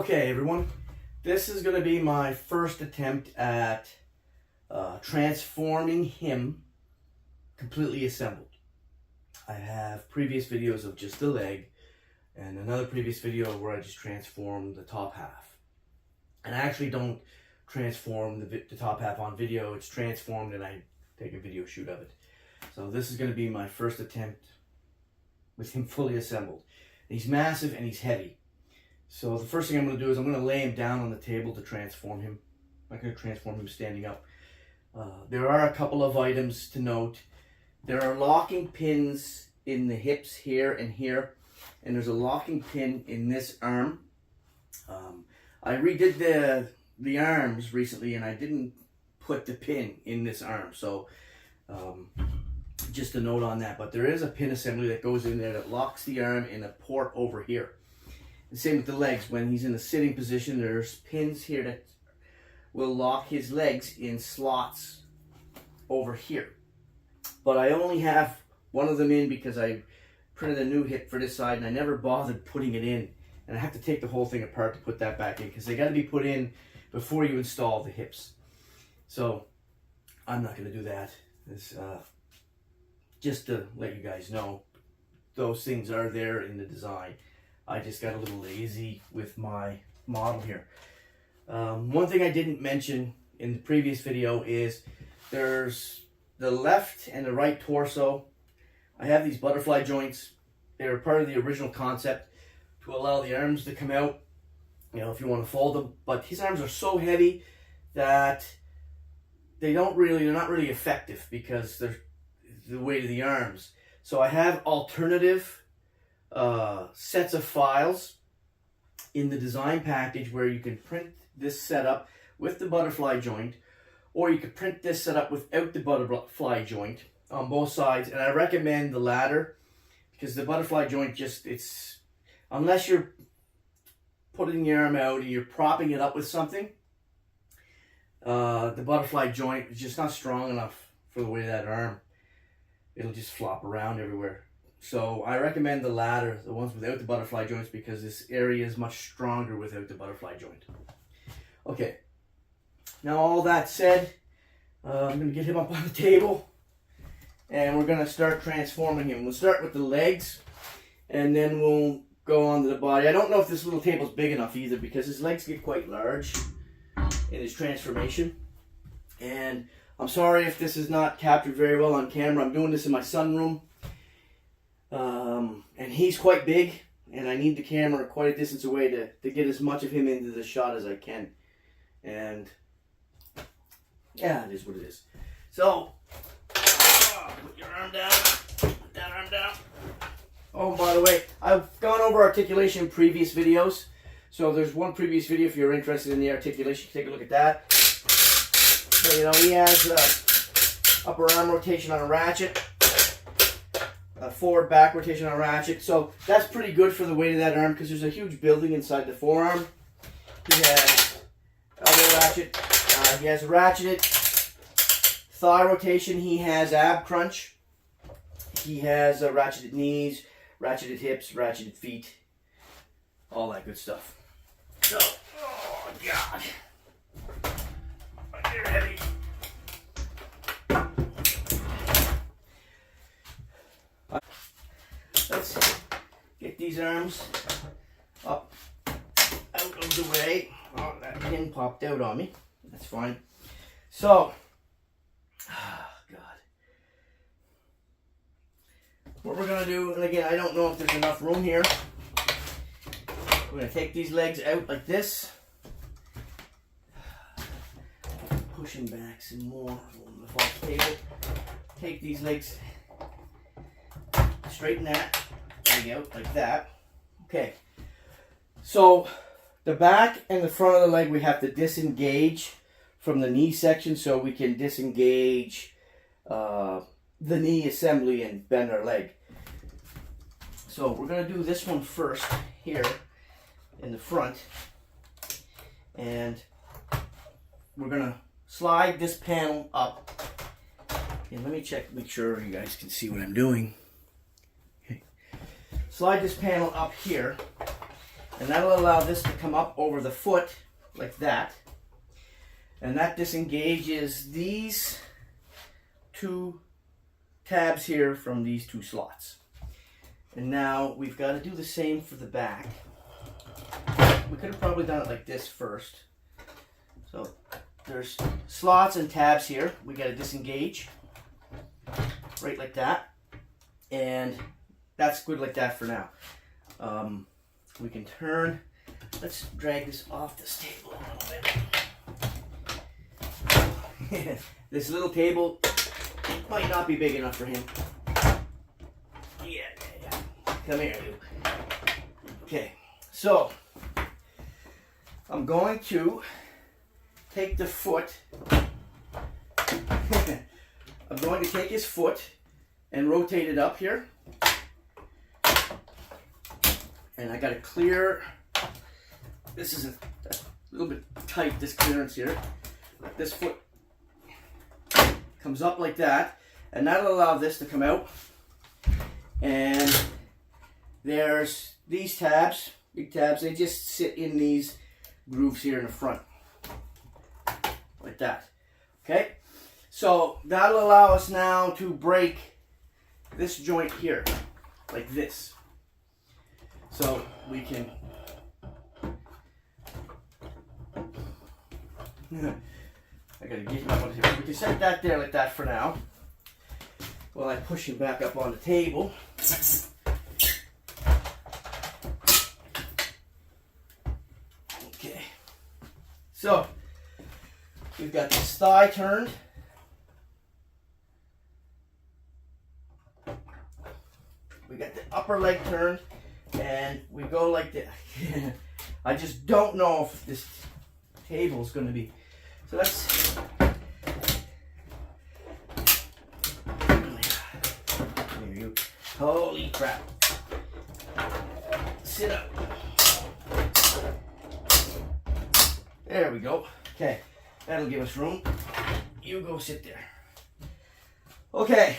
Okay, everyone, this is going to be my first attempt at transforming him completely assembled. I have previous videos of just the leg and another previous video where I just transformed the top half. And I actually don't transform the top half on video. It's transformed and I take a video shoot of it. So this is going to be my first attempt with him fully assembled. He's massive and he's heavy. So the first thing I'm going to do is I'm going to lay him down on the table to transform him. I'm not going to transform him standing up. There are a couple of items to note. There are locking pins in the hips here and here. And there's a locking pin in this arm. I redid the arms recently and I didn't put the pin in this arm. So just a note on that. But there is a pin assembly that goes in there that locks the arm in a port over here. The same with the legs. When he's in a sitting position, there's pins here that will lock his legs in slots over here. But I only have one of them in because I printed a new hip for this side and I never bothered putting it in. And I have to take the whole thing apart to put that back in because they got to be put in before you install the hips. So I'm not going to do that. It's, just to let you guys know, those things are there in the design. I just got a little lazy with my model here. One thing I didn't mention in the previous video is there's the left and the right torso. I have these butterfly joints. They were part of the original concept to allow the arms to come out, you know, if you want to fold them. But his arms are so heavy that they're not really effective because they're the weight of the arms. So I have alternative sets of files in the design package where you can print this setup with the butterfly joint, or you could print this setup without the butterfly joint on both sides. And I recommend the latter because the butterfly joint it's unless you're putting your arm out and you're propping it up with something, the butterfly joint is just not strong enough for the weight of that arm. It'll just flop around everywhere. So I recommend the latter, the ones without the butterfly joints, because this area is much stronger without the butterfly joint. Okay, now all that said, I'm going to get him up on the table and we're going to start transforming him. We'll start with the legs and then we'll go on to the body. I don't know if this little table is big enough either because his legs get quite large in his transformation. And I'm sorry if this is not captured very well on camera. I'm doing this in my sunroom. And he's quite big, and I need the camera quite a distance away to get as much of him into the shot as I can. And yeah, it is what it is. So, put your arm down, put that arm down. Oh, by the way, I've gone over articulation in previous videos. So there's one previous video if you're interested in the articulation, take a look at that. So, you know, he has upper arm rotation on a ratchet. Forward back rotation on a ratchet. So that's pretty good for the weight of that arm because there's a huge building inside the forearm. He has elbow ratchet. He has ratcheted thigh rotation. He has ab crunch. He has ratcheted knees, ratcheted hips, ratcheted feet. All that good stuff. So, oh God. You're heavy. Let's get these arms up out of the way. Oh, that pin popped out on me. That's fine. So, oh God. What we're going to do, and again, I don't know if there's enough room here. We're going to take these legs out like this. Pushing back some more on the off the table. Take these legs, straighten that leg out like that. Okay, so the back and the front of the leg we have to disengage from the knee section so we can disengage the knee assembly and bend our leg. So we're going to do this one first here in the front, and we're going to slide this panel up. And let me check, make sure you guys can see what I'm doing. Okay. Slide this panel up here, And that'll allow this to come up over the foot like that. And that disengages these two tabs here from these two slots. And now we've got to do the same for the back. We could have probably done it like this first. So there's slots and tabs here. We got to disengage right like that. And that's good like that for now. We can turn. Let's drag this off this table a little bit. This little table might not be big enough for him. Yeah. Come here, you. Okay, so I'm going to take the foot. I'm going to take his foot and rotate it up here. And I got to clear. This is a little bit tight, this clearance here. This foot comes up like that, and that'll allow this to come out. And there's these tabs, big tabs, they just sit in these grooves here in the front. Like that. Okay? So that'll allow us now to break this joint here, like this. So we can I gotta get him up on the table. We can set that there like that for now. While I push him back up on the table. Okay. So we've got this thigh turned. We got the upper leg turned. And we go like that. I just don't know if this table is going to be. So let's. Here you. Holy crap. Sit up. There we go. Okay. That'll give us room. You go sit there. Okay.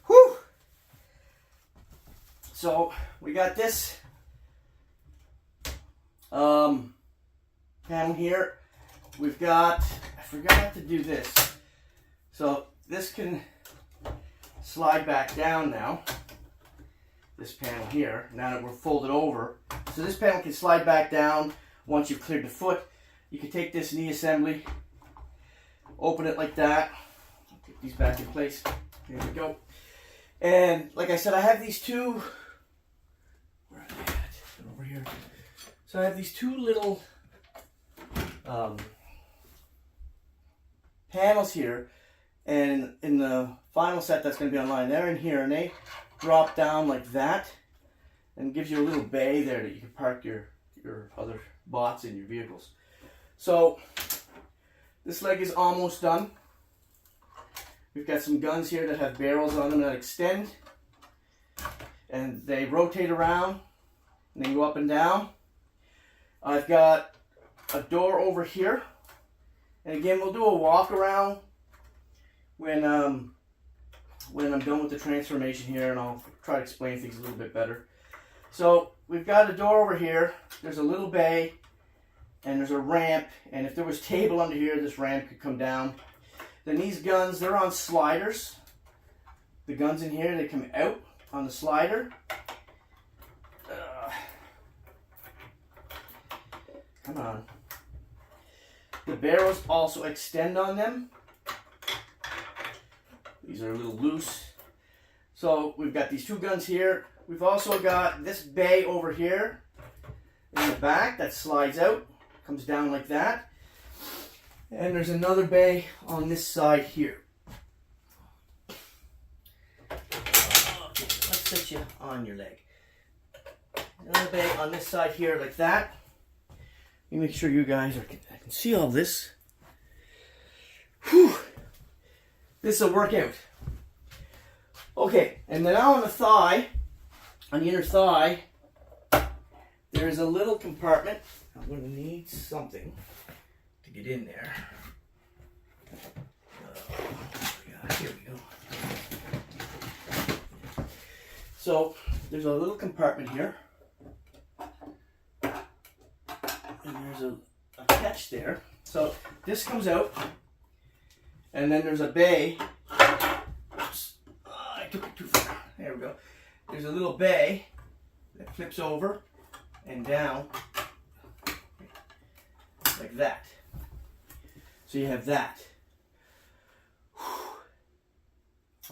Whew. So we got this panel here. We've got, I forgot to do this. So this can slide back down now. This panel here, now that we're folded over. So this panel can slide back down once you've cleared the foot. You can take this knee assembly, open it like that. Get these back in place. There we go. And like I said, I have these two. Where are they at? They're over here. So I have these two little panels here, and in the final set that's going to be online, they're in here, and they drop down like that, and gives you a little bay there that you can park your other bots in your vehicles. So this leg is almost done. We've got some guns here that have barrels on them that extend, and they rotate around and they go up and down. I've got a door over here, and again we'll do a walk around when I'm done with the transformation here, and I'll try to explain things a little bit better. So we've got a door over here, there's a little bay, and there's a ramp, and if there was table under here, this ramp could come down. Then these guns, they're on sliders. The guns in here, they come out on the slider. Come on. The barrels also extend on them. These are a little loose. So we've got these two guns here. We've also got this bay over here in the back that slides out, comes down like that. And there's another bay on this side here. Okay, let's set you on your leg. Another bay on this side here like that. Let me make sure you guys I can see all this. Whew. This is a workout. Okay, and then now on the thigh, on the inner thigh, there is a little compartment. I'm going to need something to get in there. Here we go. So there's a little compartment here. And there's a catch there. So this comes out, and then there's a bay. Oops. I took it too far. There we go. There's a little bay that flips over and down like that. So you have that.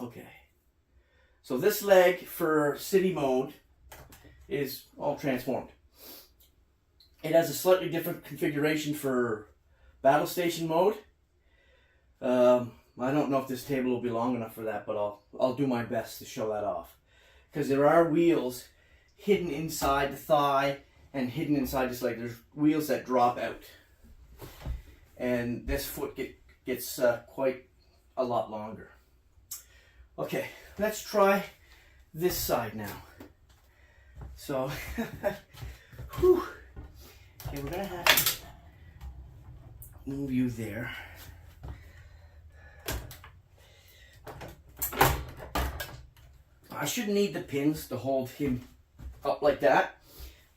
Okay. So this leg for city mode is all transformed. It has a slightly different configuration for battle station mode. I don't know if this table will be long enough for that, but I'll do my best to show that off. Because there are wheels hidden inside the thigh and hidden inside this leg. There's wheels that drop out. And this foot gets quite a lot longer. Okay, let's try this side now. So, whew. Okay, we're gonna have to move you there. I shouldn't need the pins to hold him up like that,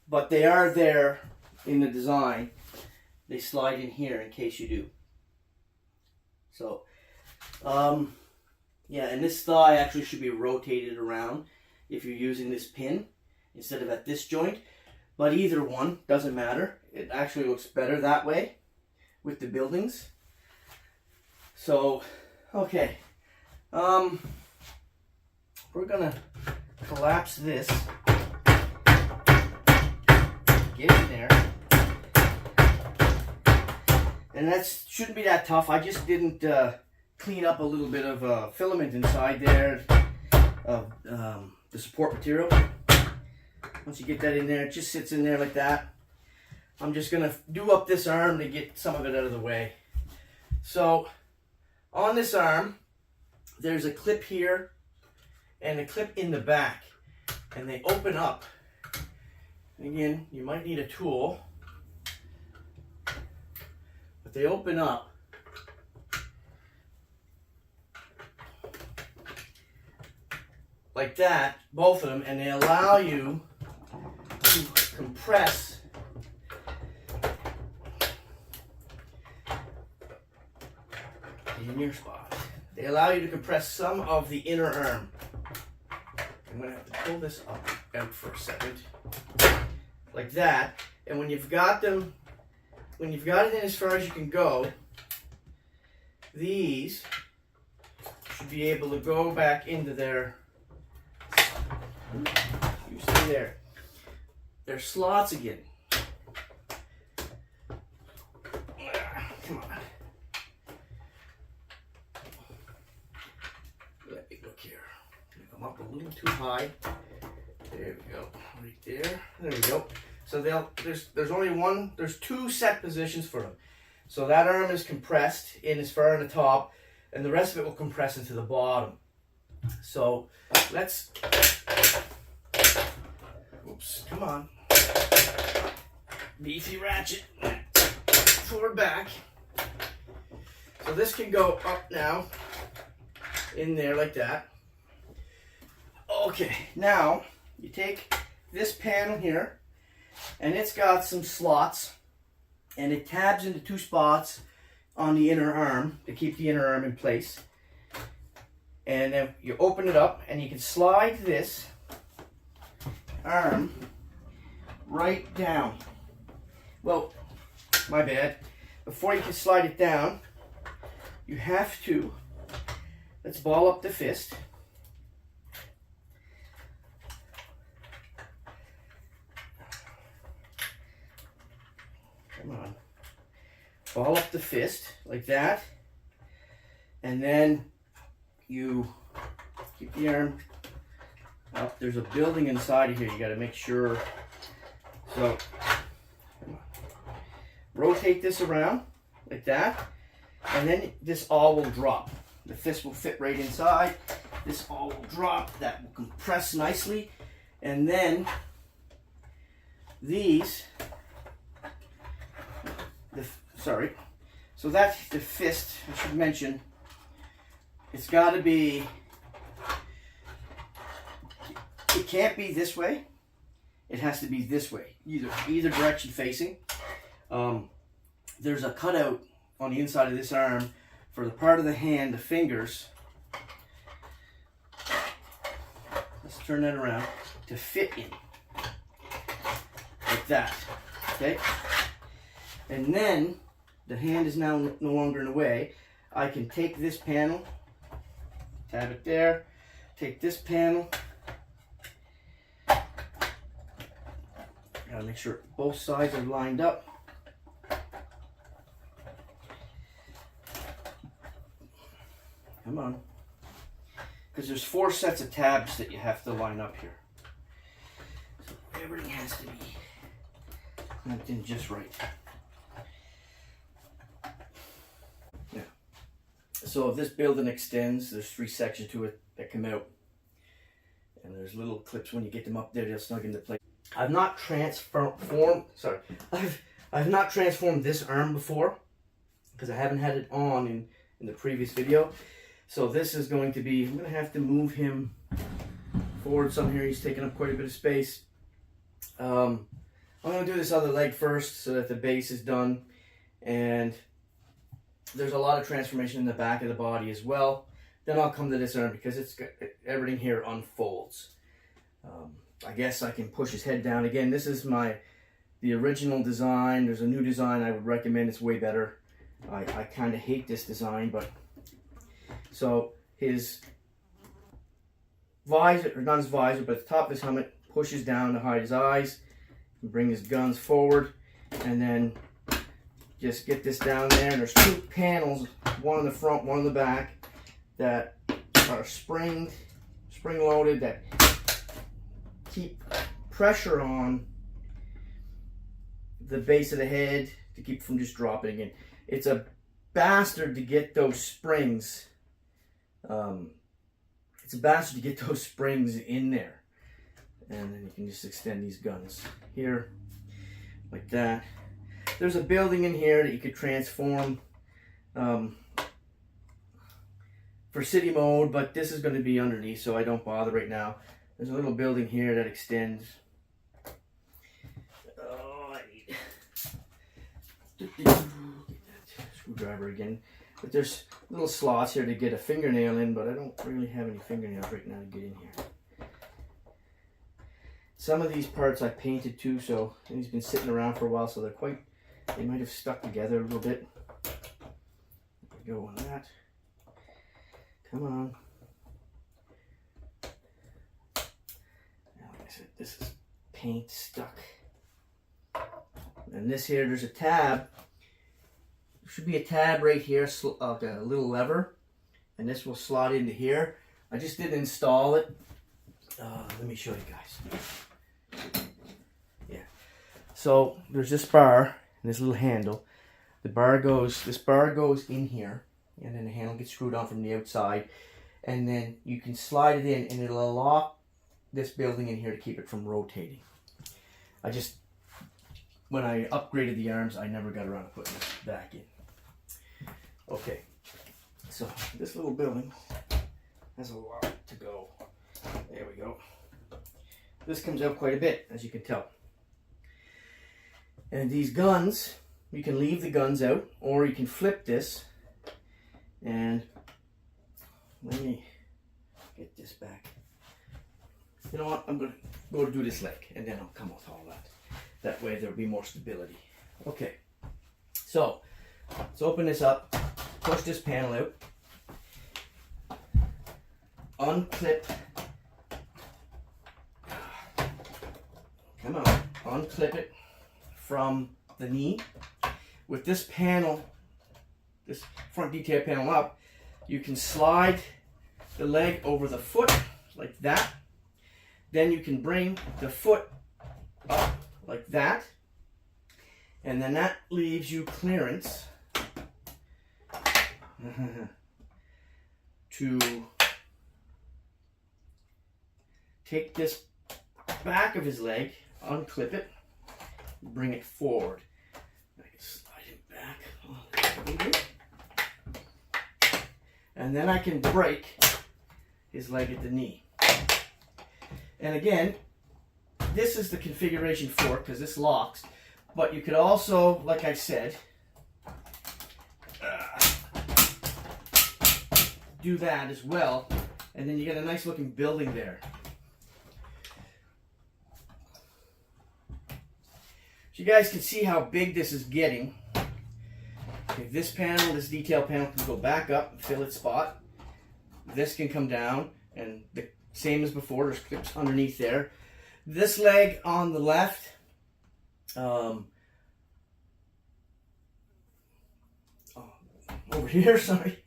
but they are there in the design. They slide in here in case you do. So, yeah, and this thigh actually should be rotated around if you're using this pin instead of at this joint. But either one, doesn't matter. It actually looks better that way with the buildings. So, okay. We're gonna collapse this. Get in there. And that shouldn't be that tough. I just didn't clean up a little bit of filament inside there of the support material. Once you get that in there, it just sits in there like that. I'm just gonna do up this arm to get some of it out of the way. So on this arm, there's a clip here and a clip in the back, and they open up. Again, you might need a tool, but they open up like that, both of them, and they allow you to compress in your spot. They allow you to compress some of the inner arm. I'm going to have to pull this up out for a second, like that. And when you've got them, when you've got it in as far as you can go, these should be able to go back into their, you see there, their slots again. Come on. Let me look here. I'm up a little too high. There we go. Right there. There we go. So there's only one, there's two set positions for them. So that arm is compressed in as far in the top, and the rest of it will compress into the bottom. So let's, oops, come on. Beefy ratchet. Forward back. So this can go up now, in there like that. Okay, now you take this panel here, and it's got some slots, and it tabs into two spots on the inner arm to keep the inner arm in place. And then you open it up, and you can slide this arm right down. Well, my bad. Before you can slide it down, you have to, let's ball up the fist. Come on. Ball up the fist like that. And then you keep the arm up. There's a building inside of here. You got to make sure. So, come on. Rotate this around like that. And then this all will drop. The fist will fit right inside. This all will drop. That will compress nicely. And then these, so that's the fist, I should mention. It's got to be, it can't be this way. It has to be this way, either direction facing. There's a cutout on the inside of this arm for the part of the hand, the fingers. Let's turn that around to fit in. Like that. Okay? And then the hand is now no longer in the way. I can take this panel, tab it there, take this panel. Gotta make sure both sides are lined up. Come on. Because there's 4 sets of tabs that you have to line up here. So everything has to be clamped in just right. Yeah. So if this building extends, there's 3 sections to it that come out. And there's little clips when you get them up there, they'll snug into place. I've not transformed this arm before because I haven't had it on in the previous video. So this is going to be, I'm going to have to move him forward some here. He's taking up quite a bit of space. I'm going to do this other leg first so that the base is done. And there's a lot of transformation in the back of the body as well. Then I'll come to this arm because it's got, everything here unfolds. I guess I can push his head down again. This is the original design. There's a new design I would recommend. It's way better. I kind of hate this design, but so his visor, or not his visor, but the top of his helmet pushes down to hide his eyes. Bring his guns forward, and then just get this down there. And there's 2 panels, one in the front, one in the back, that are spring-loaded, that keep pressure on the base of the head to keep from just dropping in. It's a bastard to get those springs. It's a bastard to get those springs in there. And then you can just extend these guns here, like that. There's a building in here that you could transform for city mode, but this is going to be underneath, so I don't bother right now. There's a little building here that extends. Oh, I need get that screwdriver again. But there's little slots here to get a fingernail in, but I don't really have any fingernails right now to get in here. Some of these parts I painted too, so he's been sitting around for a while, so they might have stuck together a little bit. There we go on that. Come on. Now, like I said, this is paint stuck. And this here, there's a tab. There should be a tab right here, a little lever, and this will slot into here. I just didn't install it. Let me show you guys. Yeah. So there's this bar and this little handle. This bar goes in here, and then the handle gets screwed on from the outside, and then you can slide it in, and it'll lock this building in here to keep it from rotating. When I upgraded the arms, I never got around to putting this back in. Okay, so this little building has a lot to go. There we go. This comes out quite a bit, as you can tell. And these guns, you can leave the guns out, or you can flip this. And let me get this back. You know what? I'm going to go do this leg, and then I'll come with all that. That way there'll be more stability. Okay, so let's open this up, push this panel out, unclip, come on, unclip it from the knee. With this panel, this front detail panel up, you can slide the leg over the foot like that. Then you can bring the foot up like that, and then that leaves you clearance to take this back of his leg, unclip it, bring it forward. I can slide it back, and then I can break his leg at the knee. And again, this is the configuration for it because this locks. But you could also, like I said, do that as well, and then you get a nice looking building there. So you guys can see how big this is getting. Okay, this panel, this detail panel can go back up and fill its spot. This can come down, and the same as before, there's clips underneath there. This leg on the left, over here, sorry.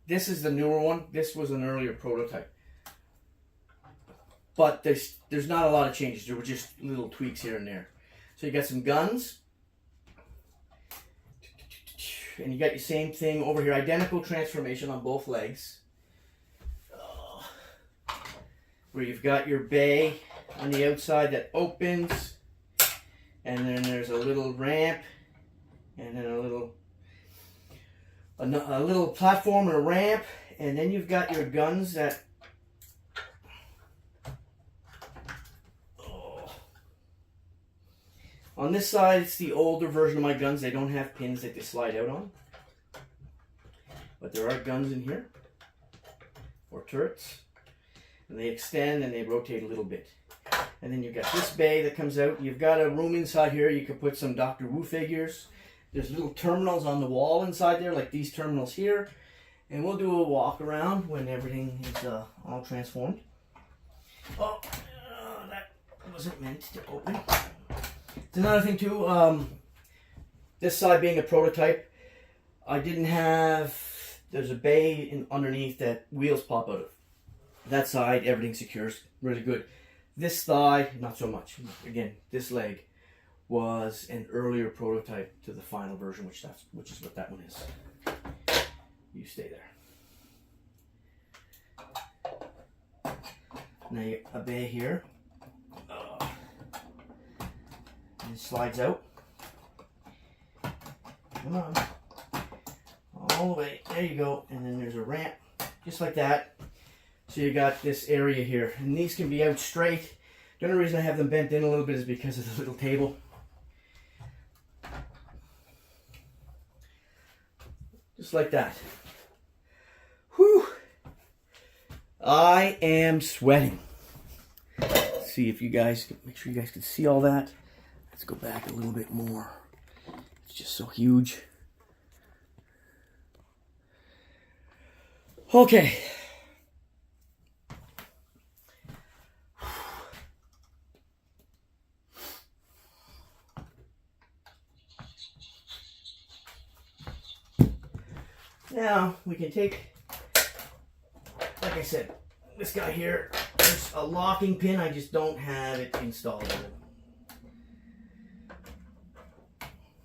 This is the newer one. This was an earlier prototype. But there's not a lot of changes. There were just little tweaks here and there. So you got some guns. And you got your same thing over here. Identical transformation on both legs. Where you've got your bay on the outside that opens. And then there's a little ramp. And then a little platform and a ramp, and then you've got your guns that on this side. It's the older version of my guns. They don't have pins that they slide out on, but there are guns in here, or turrets, and they extend and they rotate a little bit. And then you've got this bay that comes out. You've got a room inside here. You could put some Doctor Who figures. There's little terminals on the wall inside there, like these terminals here. And we'll do a walk around when everything is all transformed. Oh, that wasn't meant to open. There's another thing too, this side being a prototype, I didn't have, there's a bay underneath that wheels pop out of. That side, everything secures really good. This side, not so much. Again, this leg was an earlier prototype to the final version, which is what that one is. You stay there. Now you got a bay here. And it slides out. Come on. All the way. There you go. And then there's a ramp, just like that. So you got this area here. And these can be out straight. The only reason I have them bent in a little bit is because of the little table. Just like that. Whew. I am sweating. Let's see if you guys, make sure you guys can see all that. Let's go back a little bit more. It's just so huge. Okay. Now we can take, like I said, this guy here, there's a locking pin, I just don't have it installed.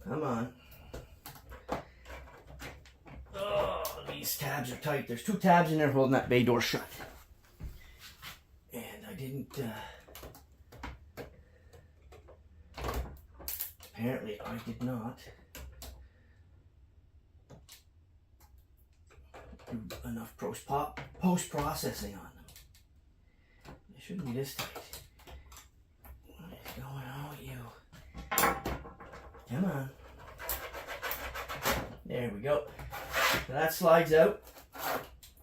Come on. Oh, these tabs are tight. There's two tabs in there holding that bay door shut. And I didn't, apparently I did not do enough post-processing on them. They shouldn't be this tight. What is going on with you? Come on. There we go. So that slides out.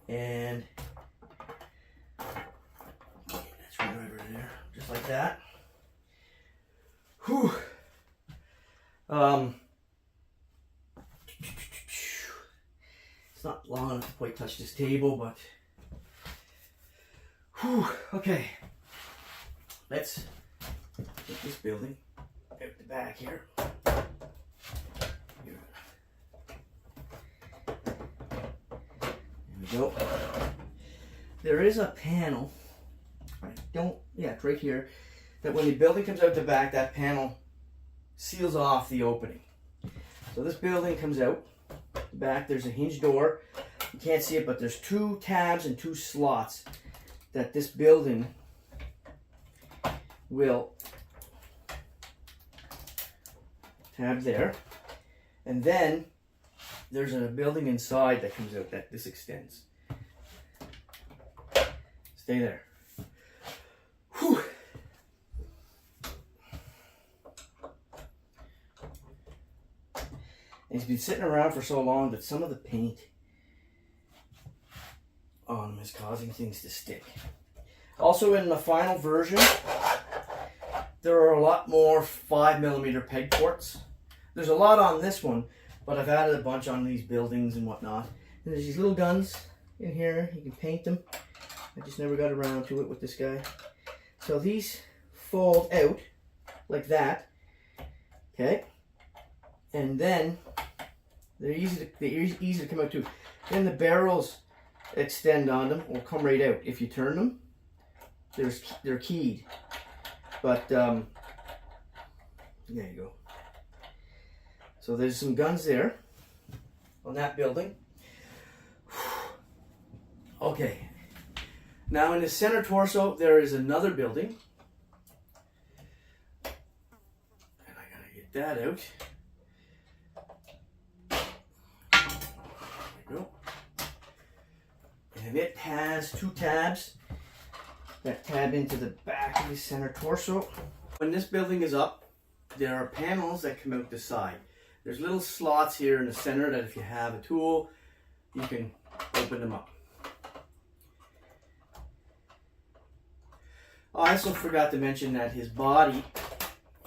And that screwdriver in there. Just like that. Whew. It's not long enough to quite touch this table, but whew, okay. Let's get this building out the back here. There we go. There is a panel. It's right here. That when the building comes out the back, that panel seals off the opening. So this building comes out the back. There's a hinged door. You can't see it, but there's two tabs and two slots that this building will tab there. And then there's a building inside that comes out that this extends. Stay there. Whew. And he's been sitting around for so long that some of the paint on him is causing things to stick. Also, in the final version, there are a lot more 5mm peg ports. There's a lot on this one, but I've added a bunch on these buildings and whatnot. And there's these little guns in here. You can paint them. I just never got around to it with this guy. So these fold out like that. Okay. And then they're easy to come out too. Then the barrels extend on them or come right out. If you turn them, they're keyed. But there you go. So there's some guns there on that building. Okay. Now in the center torso there is another building. And I gotta get that out. There we go. And it has 2 tabs that tab into the back of the center torso. When this building is up, there are panels that come out the side. There's little slots here in the center that if you have a tool, you can open them up. I also forgot to mention that his body,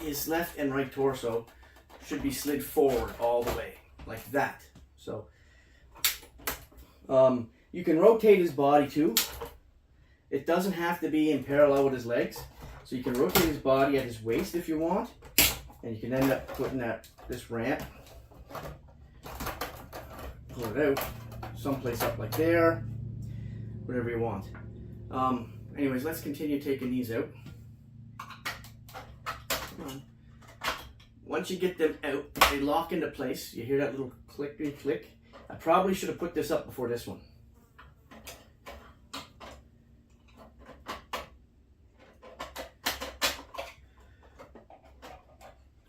his left and right torso, should be slid forward all the way, like that. So, you can rotate his body too. It doesn't have to be in parallel with his legs. So you can rotate his body at his waist if you want. And you can end up putting this ramp, pull it out, someplace up like there, whatever you want. Anyways, let's continue taking these out. Come on. Once you get them out, they lock into place. You hear that little click and click. I probably should have put this up before this one.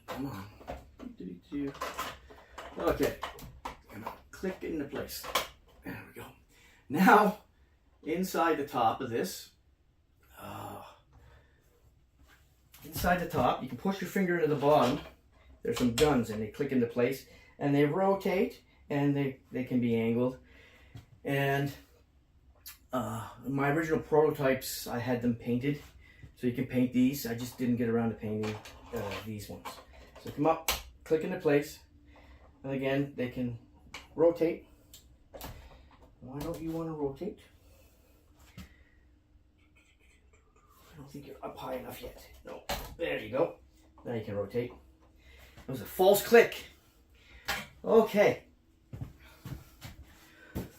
Come on. Okay. Come on. Click into place. There we go. Now, inside the top of this, inside the top, you can push your finger into the bottom. There's some guns and they click into place and they rotate and they can be angled. And my original prototypes, I had them painted. So you can paint these. I just didn't get around to painting these ones. So come up, click into place. And again, they can rotate. Why don't you want to rotate? I don't think you're up high enough yet. No. There you go. Now you can rotate. That was a false click. Okay.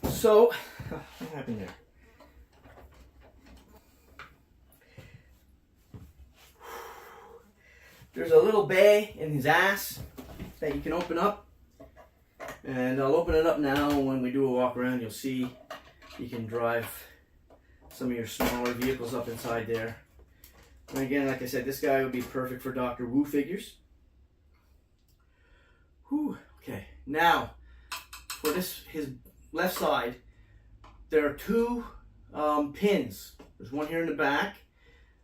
So, what happened there? There's a little bay in his ass that you can open up. And I'll open it up now. When we do a walk around, you'll see you can drive some of your smaller vehicles up inside there. And again, like I said, this guy would be perfect for Dr. Wu figures. Whew. Okay, now for his left side, there are 2 pins. There's one here in the back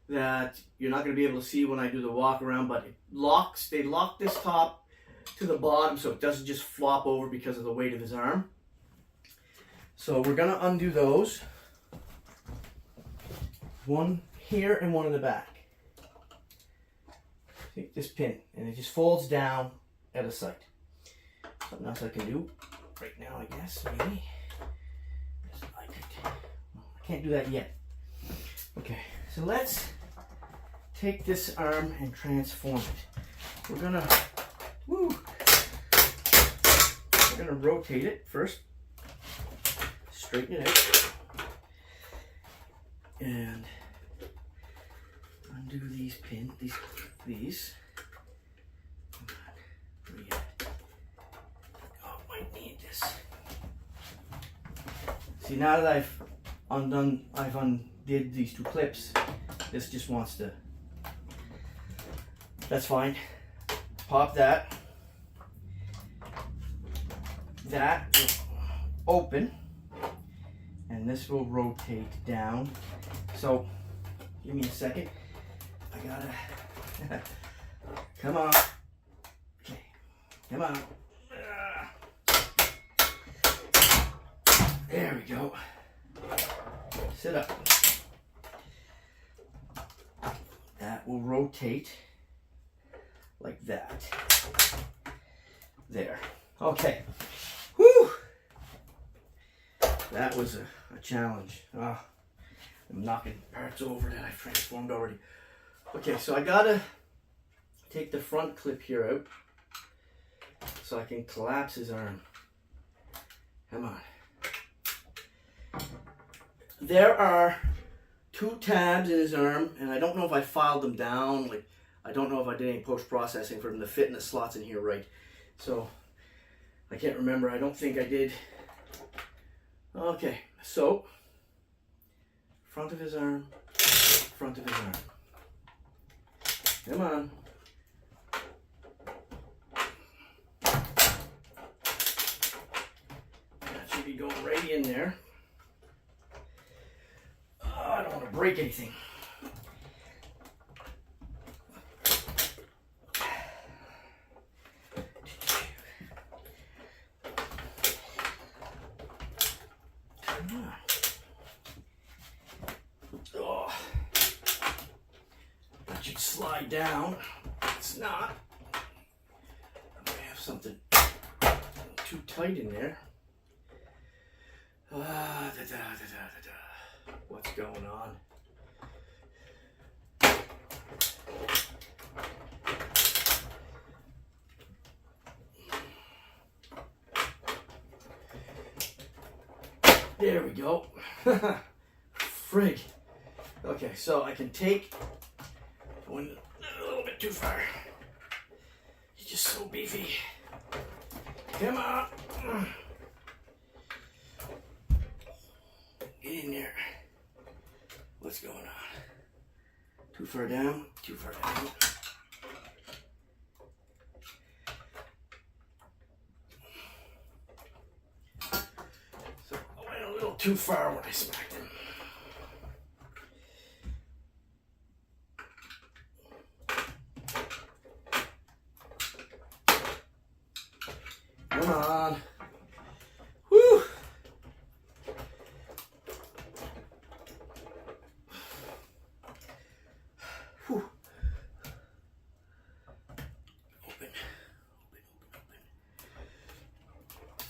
that you're not going to be able to see when I do the walk around, but it locks. They lock this top to the bottom so it doesn't just flop over because of the weight of his arm. So we're going to undo those. One here and one in the back. Take this pin and it just folds down out of sight. Something else I can do right now, I guess, maybe. I can't do that yet. Okay, so let's take this arm and transform it. We're gonna rotate it first. Straighten it out. And undo these pins, these. Come on, where we at? Oh, might need this. See, now that I've undid these 2 clips, this just wants to, that's fine. Pop that. That will open. And this will rotate down. So, give me a second. I gotta, come on. Okay, come on. There we go. Sit up. That will rotate like that. There. Okay. Whew. That was a challenge. I'm knocking parts over that I've transformed already. Okay, so I gotta take the front clip here out so I can collapse his arm. Come on. There are 2 tabs in his arm, and I don't know if I filed them down. Like, I don't know if I did any post-processing for them to fit in the slots in here right. So, I can't remember. I don't think I did. Okay, so, front of his arm, front of his arm. Come on. That should be going right in there. Oh, I don't want to break anything. Oh, that should slide down. It's not. I might have something too tight in there. What's going on? There we go. Frig. Okay, so I can take. I went a little bit too far. He's just so beefy. Come on. Get in there. What's going on? Too far down, too far down. So I went a little too far when I smacked him. Come on. Whew. Whew. Open.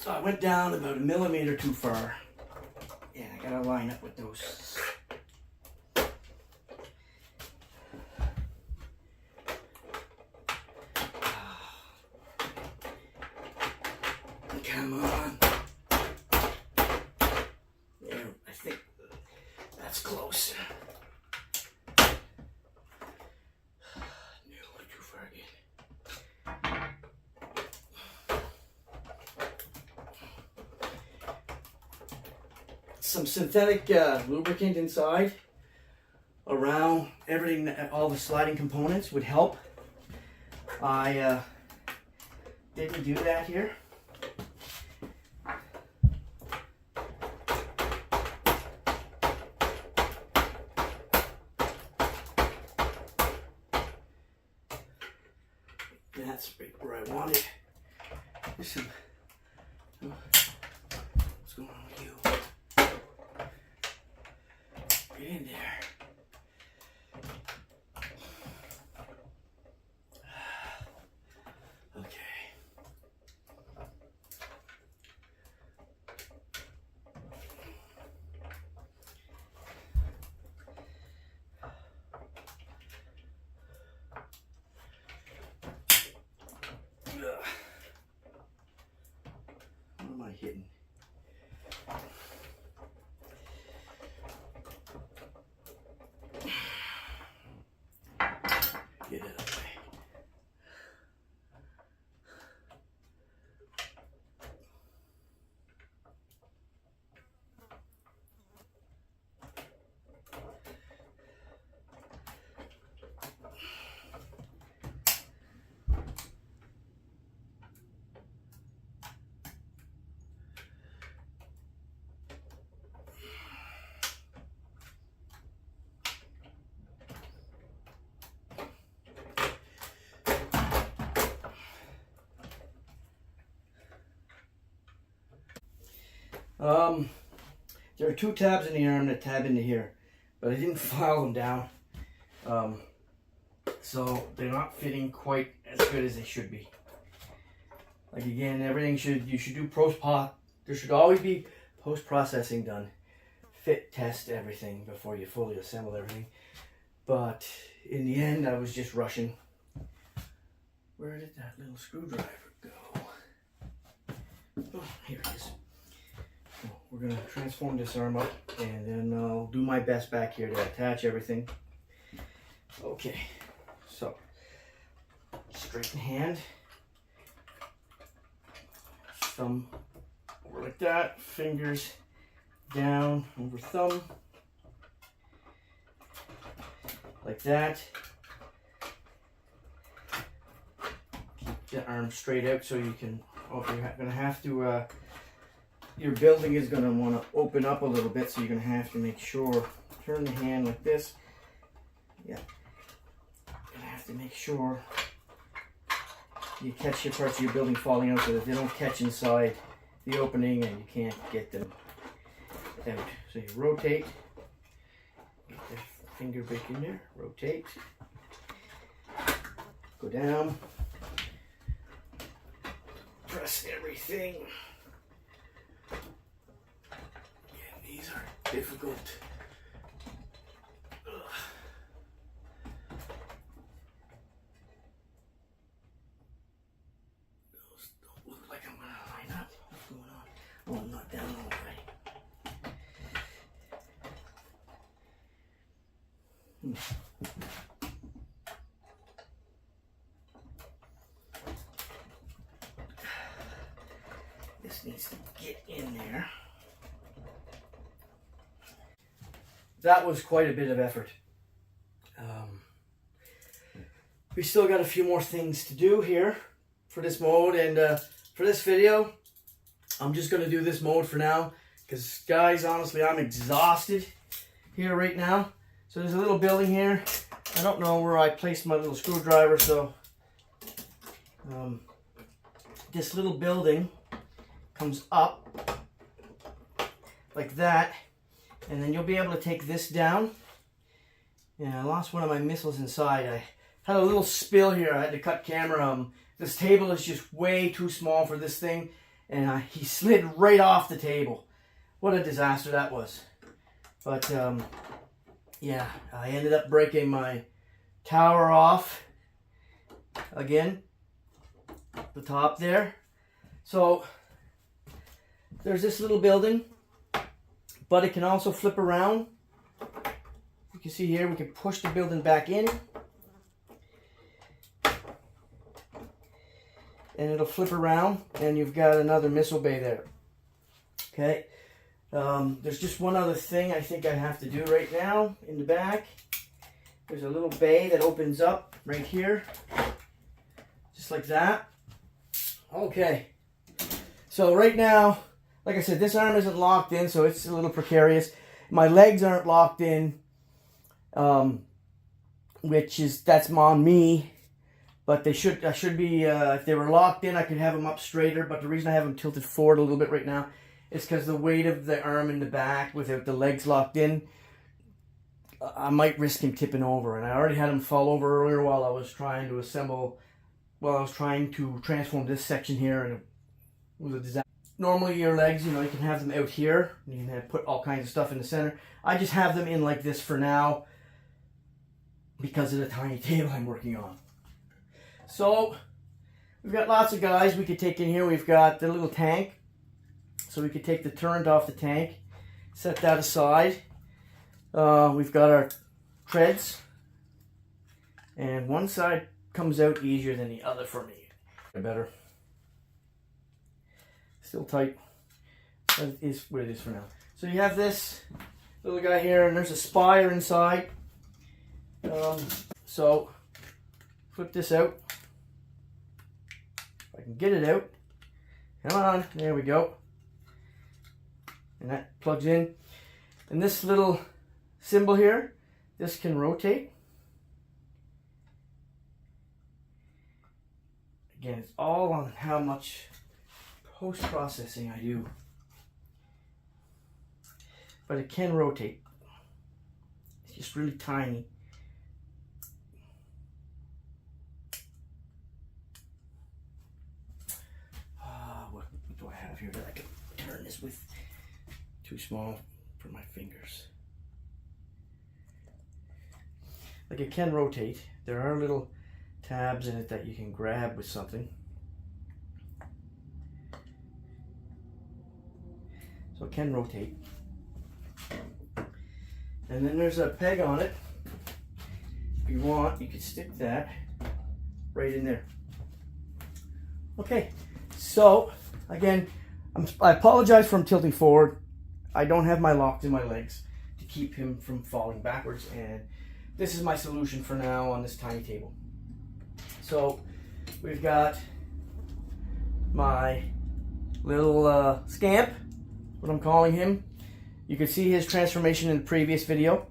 So I went down about 1 millimeter too far. And I gotta line up with those. Come on. Yeah, I think that's close. No, too far again. Some synthetic lubricant inside around everything, all the sliding components would help. I didn't do that here. That's right where I want it. There's some. What's going on with you? Get in there. Okay. What am I hitting? Get it away. There are 2 tabs in the arm that tab into here, but I didn't file them down. So they're not fitting quite as good as they should be. Like again, you should do there should always be post-processing done. Fit test everything before you fully assemble everything. But in the end, I was just rushing. Where did that little screwdriver go? Oh, here it is. We're going to transform this arm up, and then I'll do my best back here to attach everything. Okay, so straighten hand, thumb over like that, fingers down over thumb, like that. Keep the arm straight out so you can, you're going to have to, your building is going to want to open up a little bit, so you're going to have to make sure, turn the hand like this. Yeah. You're going to have to make sure you catch your parts of your building falling out so that they don't catch inside the opening and you can't get them out. So you rotate, get the finger back in there, rotate, go down, press everything. Again, these are difficult. Those don't look like I'm going to line up. What's going on? Oh, I'm not down all the way. This needs to get in there. That was quite a bit of effort. We still got a few more things to do here for this mode, and for this video, I'm just going to do this mode for now, because guys, honestly, I'm exhausted here right now. So there's a little building here. I don't know where I placed my little screwdriver, so this little building comes up like that, and then you'll be able to take this down. And I lost one of my missiles inside. I had a little spill here. I had to cut camera. This table is just way too small for this thing, and he slid right off the table. What a disaster that was. But yeah, I ended up breaking my tower off again, the top there. So there's this little building, but it can also flip around. You can see here, we can push the building back in, and it'll flip around, and you've got another missile bay there. Okay. There's just one other thing I think I have to do right now in the back. There's a little bay that opens up right here, just like that. Okay, so right now, like I said, this arm isn't locked in, so it's a little precarious. My legs aren't locked in, that's on me, but I should be, if they were locked in, I could have them up straighter, but the reason I have them tilted forward a little bit right now is because the weight of the arm in the back, without the legs locked in, I might risk him tipping over. And I already had him fall over earlier while I was trying to transform this section here, and it was a disaster. Normally your legs, you can have them out here. You can put all kinds of stuff in the center. I just have them in like this for now because of the tiny table I'm working on. So we've got lots of guys we could take in here. We've got the little tank. So we could take the turret off the tank, set that aside. We've got our treads, and one side comes out easier than the other for me. Better. Still tight. That is what it is for now. So you have this little guy here, and there's a spire inside. So flip this out. If I can get it out. Come on, there we go. And that plugs in. And this little symbol here, this can rotate. Again, it's all on how much post-processing I do. but it can rotate. It's just really tiny. What do I have here that I can turn this with? Too small for my fingers. Like, it can rotate. There are little tabs in it that you can grab with something. So it can rotate. And then there's a peg on it. If you want, you can stick that right in there. Okay, so again, I apologize for him tilting forward. I don't have my locks in my legs to keep him from falling backwards, and this is my solution for now on this tiny table. So we've got my little scamp, what I'm calling him. You could see his transformation in the previous video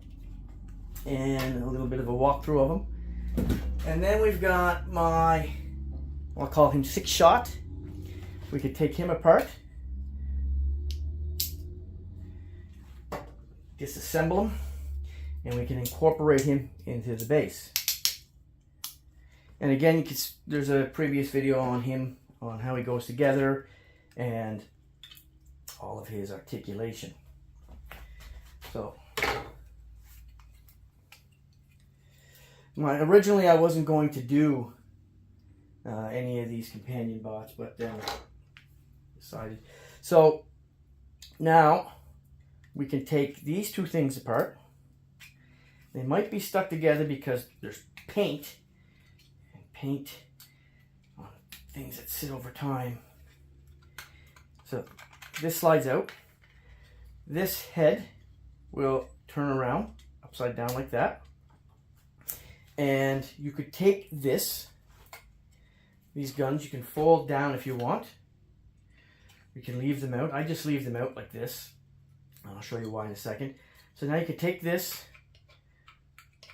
and a little bit of a walkthrough of him. And then we've got my, I'll call him 6-shot. We could take him apart, disassemble him, and we can incorporate him into the base. And again, there's a previous video on him, on how he goes together and all of his articulation. So, originally I wasn't going to do any of these companion bots, but then decided. So now we can take these two things apart. They might be stuck together because there's paint, and paint on things that sit over time. So this slides out. This head will turn around upside down like that. And you could take these guns, you can fold down if you want. You can leave them out. I just leave them out like this. I'll show you why in a second. So now you can take this,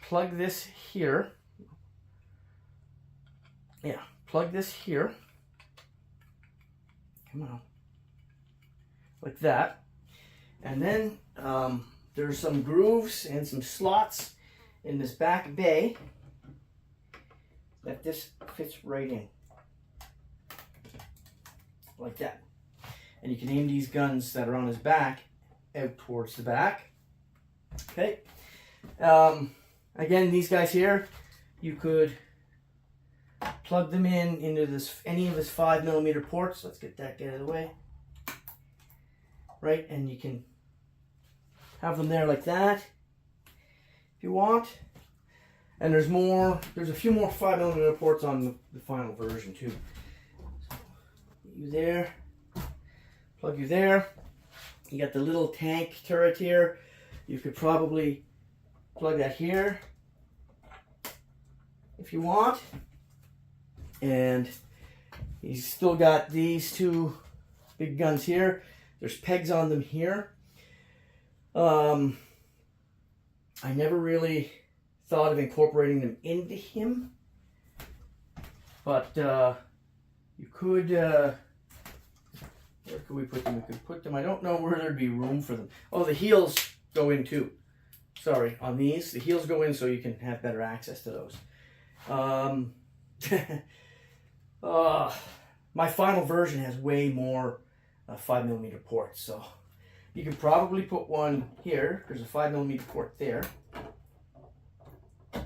plug this here. Yeah, plug this here. Come on. Like that. And then there's some grooves and some slots in this back bay that this fits right in. Like that. And you can aim these guns that are on his back out towards the back. Okay. Again, these guys here, you could plug them into this, any of his 5mm ports. Let's get that out of the way. Right, and you can have them there like that if you want. And there's a few more 5mm ports on the final version too. So, you there, plug you there. You got the little tank turret here. You could probably plug that here if you want. And he's still got these two big guns here. There's pegs on them here. I never really thought of incorporating them into him, but you could, where could we put them? We could put them, I don't know where there'd be room for them. Oh, the heels go in too. Sorry, on these, the heels go in so you can have better access to those. My final version has way more 5mm ports, so you could probably put one here. There's a 5mm port there. And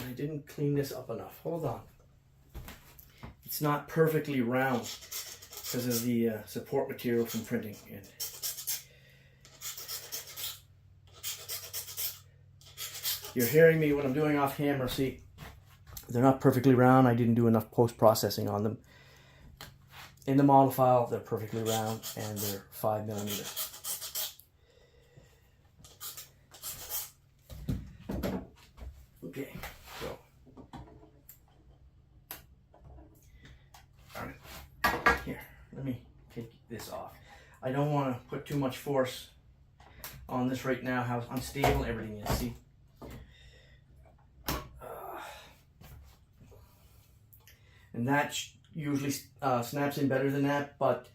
I didn't clean this up enough. Hold on. It's not perfectly round because of the support material from printing. And you're hearing me when I'm doing off camera. See, they're not perfectly round. I didn't do enough post-processing on them. In the model file, they're perfectly round and they're 5mm. Okay, so all right, here, let me take this off. I don't want to put too much force on this right now, how unstable everything is, see? And that usually snaps in better than that, but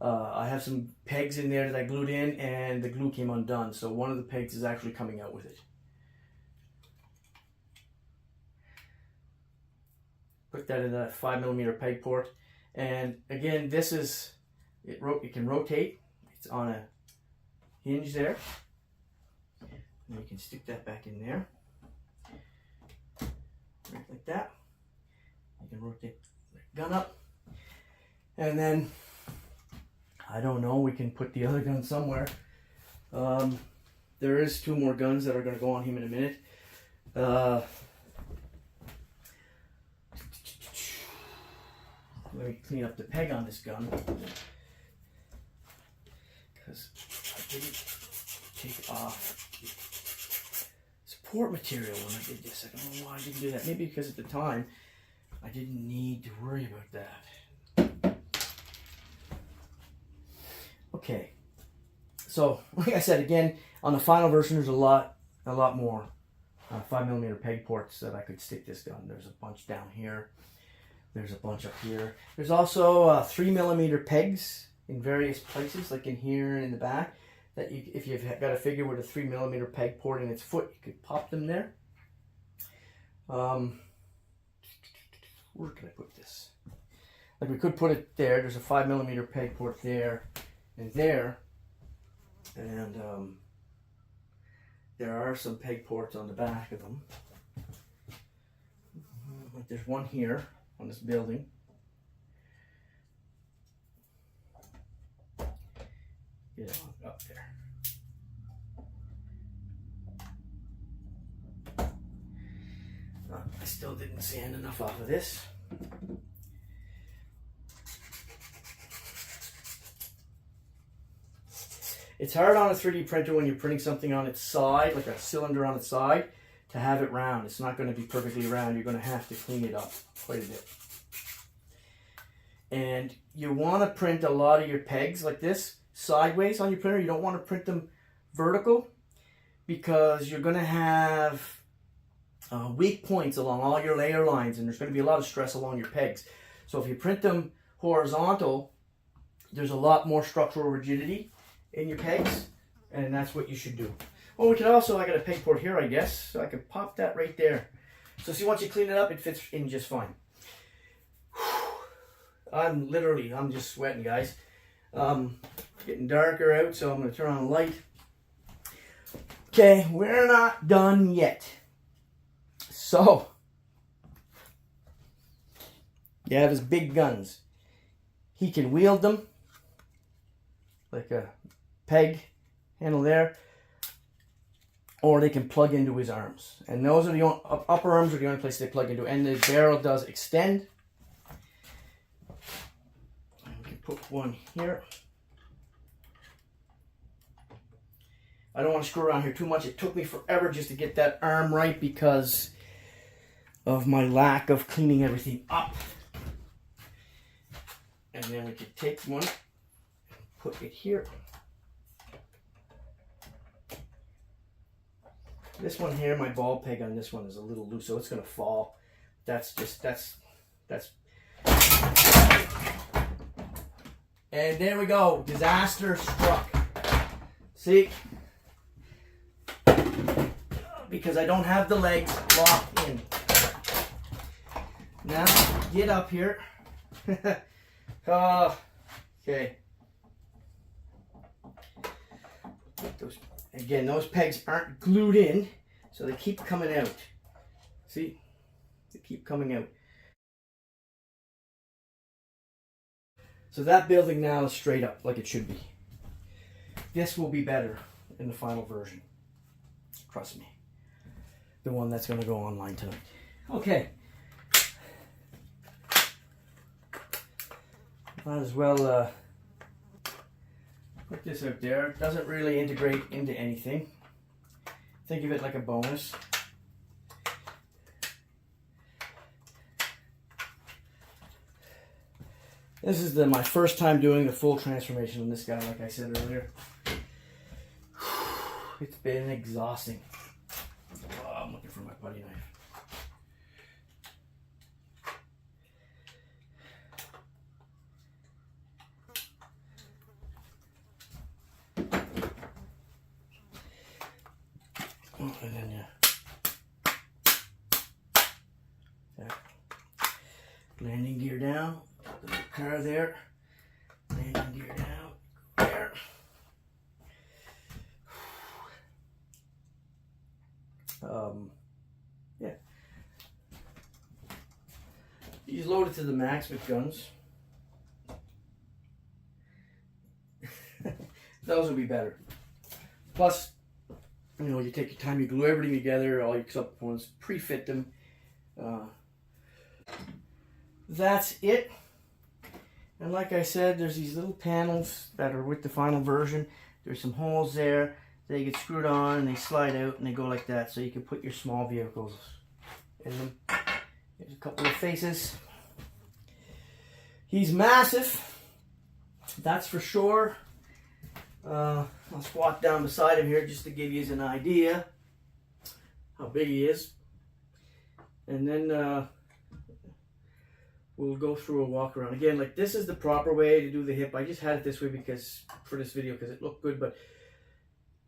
I have some pegs in there that I glued in, and the glue came undone. So one of the pegs is actually coming out with it. Put that in that 5mm peg port. And again, this is, it can rotate. It's on a hinge there. And you can stick that back in there. Right like that. You can rotate the gun up. And then, I don't know, we can put the other gun somewhere. There is 2 more guns that are going to go on him in a minute. Let me clean up the peg on this gun, because I didn't take off support material when I did this. I don't know why I didn't do that. Maybe because at the time I didn't need to worry about that. Okay, so like I said, again, on the final version there's a lot more 5mm peg ports that I could stick this gun. There's a bunch down here. There's a bunch up here. There's also 3mm pegs in various places, like in here and in the back, that you, if you've got a figure with a 3mm peg port in its foot, you could pop them there. Where can I put this? Like, we could put it there. There's a 5mm peg port there and there. And there are some peg ports on the back of them. Like, there's one here on this building. Get it up there. I still didn't sand enough off of this. It's hard on a 3D printer when you're printing something on its side, like a cylinder on its side, to have it round. It's not going to be perfectly round. You're going to have to clean it up quite a bit. And you want to print a lot of your pegs like this sideways on your printer. You don't want to print them vertical, because you're going to have weak points along all your layer lines, and there's going to be a lot of stress along your pegs. So if you print them horizontal, there's a lot more structural rigidity in your pegs, and that's what you should do. Well, we could also, I got a peg port here, I guess, so I could pop that right there. So see, once you clean it up, it fits in just fine. I'm just sweating, guys. Getting darker out, so I'm going to turn on the light. Okay, we're not done yet. So, you have his big guns. He can wield them, like a peg handle there, or they can plug into his arms. And those are the upper arms are the only place they plug into. And the barrel does extend. We can put one here. I don't want to screw around here too much. It took me forever just to get that arm right because of my lack of cleaning everything up. And then we could take one, put it here. This one here, my ball peg on this one is a little loose, so it's going to fall. That's. And there we go. Disaster struck. See? Because I don't have the legs locked in. Now, get up here. Okay. Those pegs aren't glued in, so they keep coming out. See? They keep coming out. So that building now is straight up, like it should be. This will be better in the final version. Trust me. The one that's going to go online tonight. Okay. Might as well put this out there. It doesn't really integrate into anything. Think of it like a bonus. This is my first time doing the full transformation on this guy, like I said earlier. It's been exhausting. Oh, I'm looking for my putty knife. and then you landing gear down, put the car there, landing gear down, there. Yeah. He's loaded to the max with guns. Those would be better. Plus, you know, you take your time, you glue everything together, all your components, pre-fit them. That's it. And like I said, there's these little panels that are with the final version. There's some holes there. They get screwed on and they slide out and they go like that, so you can put your small vehicles in them. There's a couple of faces. He's massive, that's for sure. I'll squat down beside him here just to give you an idea how big he is. And then we'll go through a walk around. Again, like, this is the proper way to do the hip. I just had it this way because for this video because it looked good, but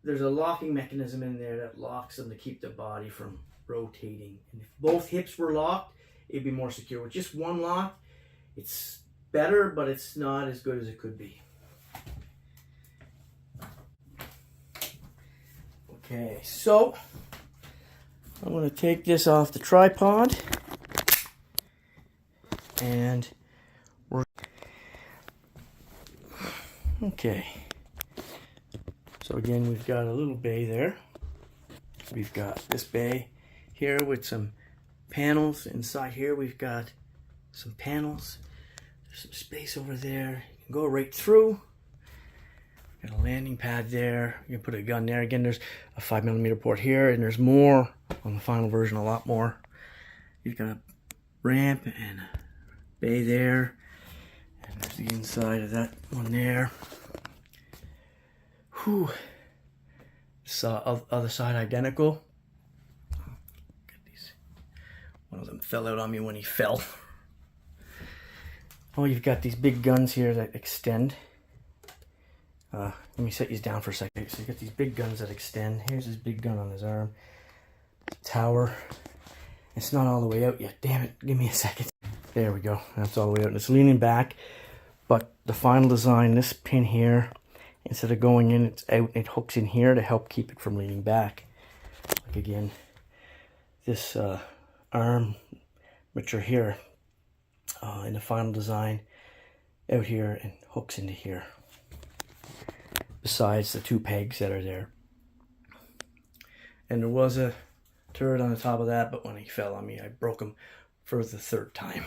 there's a locking mechanism in there that locks them to keep the body from rotating. And if both hips were locked, it'd be more secure. With just one lock, it's better, but it's not as good as it could be. Okay, so I'm going to take this off the tripod, and okay. So again, we've got a little bay there. We've got this bay here with some panels. Inside here, we've got some panels. There's some space over there. You can go right through. Got a landing pad there. You can put a gun there. Again, there's a 5mm port here, and there's more on the final version, a lot more. You've got a ramp and a bay there. And there's the inside of that one there. Whew. Other side identical. Get these. One of them fell out on me when he fell. Oh, you've got these big guns here that extend. Let me set these down for a second. So you've got these big guns that extend. Here's his big gun on his arm. Tower. It's not all the way out yet. Damn it. Give me a second. There we go. That's all the way out. And it's leaning back. But the final design, this pin here, instead of going in, it's out. It hooks in here to help keep it from leaning back. Like again, this arm, which are here in the final design, out here and hooks into here. Besides the two pegs that are there. And there was a turret on the top of that, but when he fell on me, I broke him for the third time.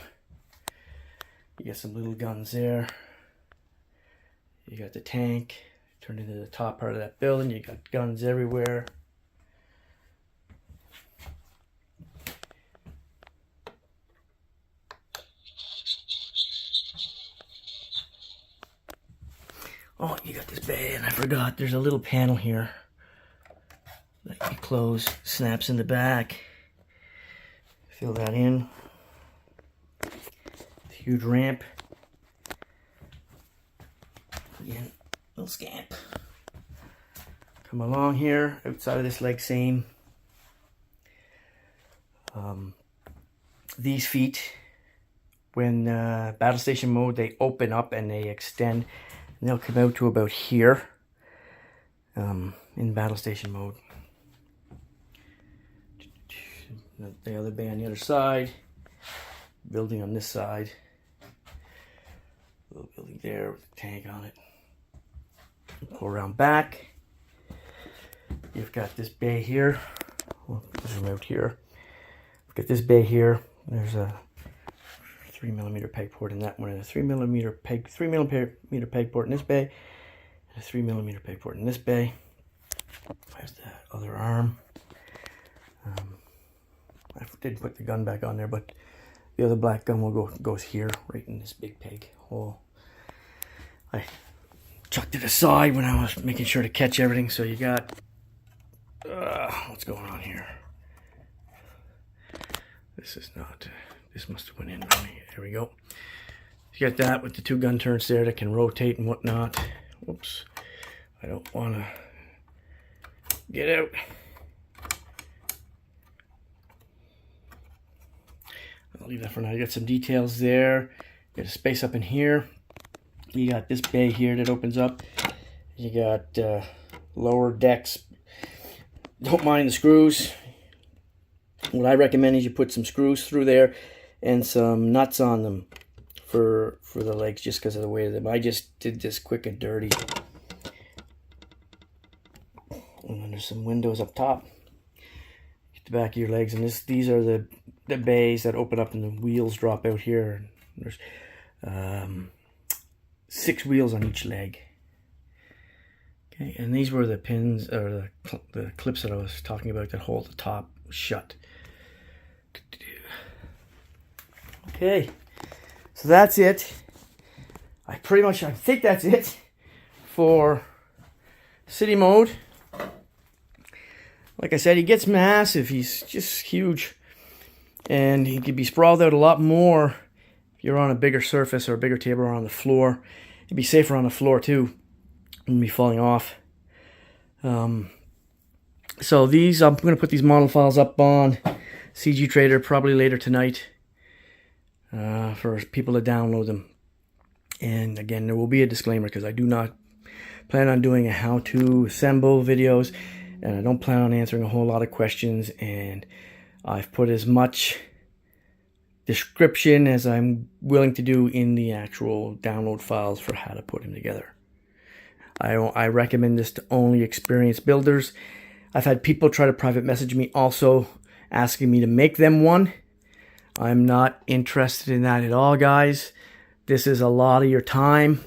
You got some little guns there. You got the tank. Turned into the top part of that building. You got guns everywhere. Oh, you got this bay, and I forgot there's a little panel here that you close, snaps in the back. Fill that in. Huge ramp. Again, little scamp. Come along here, outside of this leg, same. These feet, when battle station mode, they open up and they extend. And they'll come out to about here in battle station mode. The other bay on the other side. Building on this side. Little building there with a tank on it. Go around back. You've got this bay here. Well, zoom out here. We've got this bay here. There's a 3mm peg port in that one, and a 3mm peg port in this bay, and a 3mm peg port in this bay. There's that other arm. I didn't put the gun back on there, but the other black gun goes here, right in this big peg hole. I chucked it aside when I was making sure to catch everything. So you got what's going on here? This is not. This must have went in on me. There we go. You got that with the two gun turrets there that can rotate and whatnot. Whoops. I don't want to get out. I'll leave that for now. You got some details there. You got a space up in here. You got this bay here that opens up. You got lower decks. Don't mind the screws. What I recommend is you put some screws through there and some nuts on them for the legs, just because of the weight of them. I just did this quick and dirty. And then there's some windows up top. Get the back of your legs, and these are the bays that open up and the wheels drop out here. There's 6 wheels on each leg. Okay, and these were the pins, or the clips that I was talking about that hold the top shut. Okay, so that's it. I think that's it for city mode. Like I said, he gets massive. He's just huge. And he could be sprawled out a lot more if you're on a bigger surface or a bigger table or on the floor. It'd be safer on the floor too. Wouldn't be falling off. So these, I'm going to put these model files up on CG Trader probably later tonight for people to download them. And again, there will be a disclaimer because I do not plan on doing a how-to assemble videos, and I don't plan on answering a whole lot of questions, and I've put as much description as I'm willing to do in the actual download files for how to put them together. I recommend this to only experienced builders. I've had people try to private message me also asking me to make them one. I'm not interested in that at all, guys. This is a lot of your time.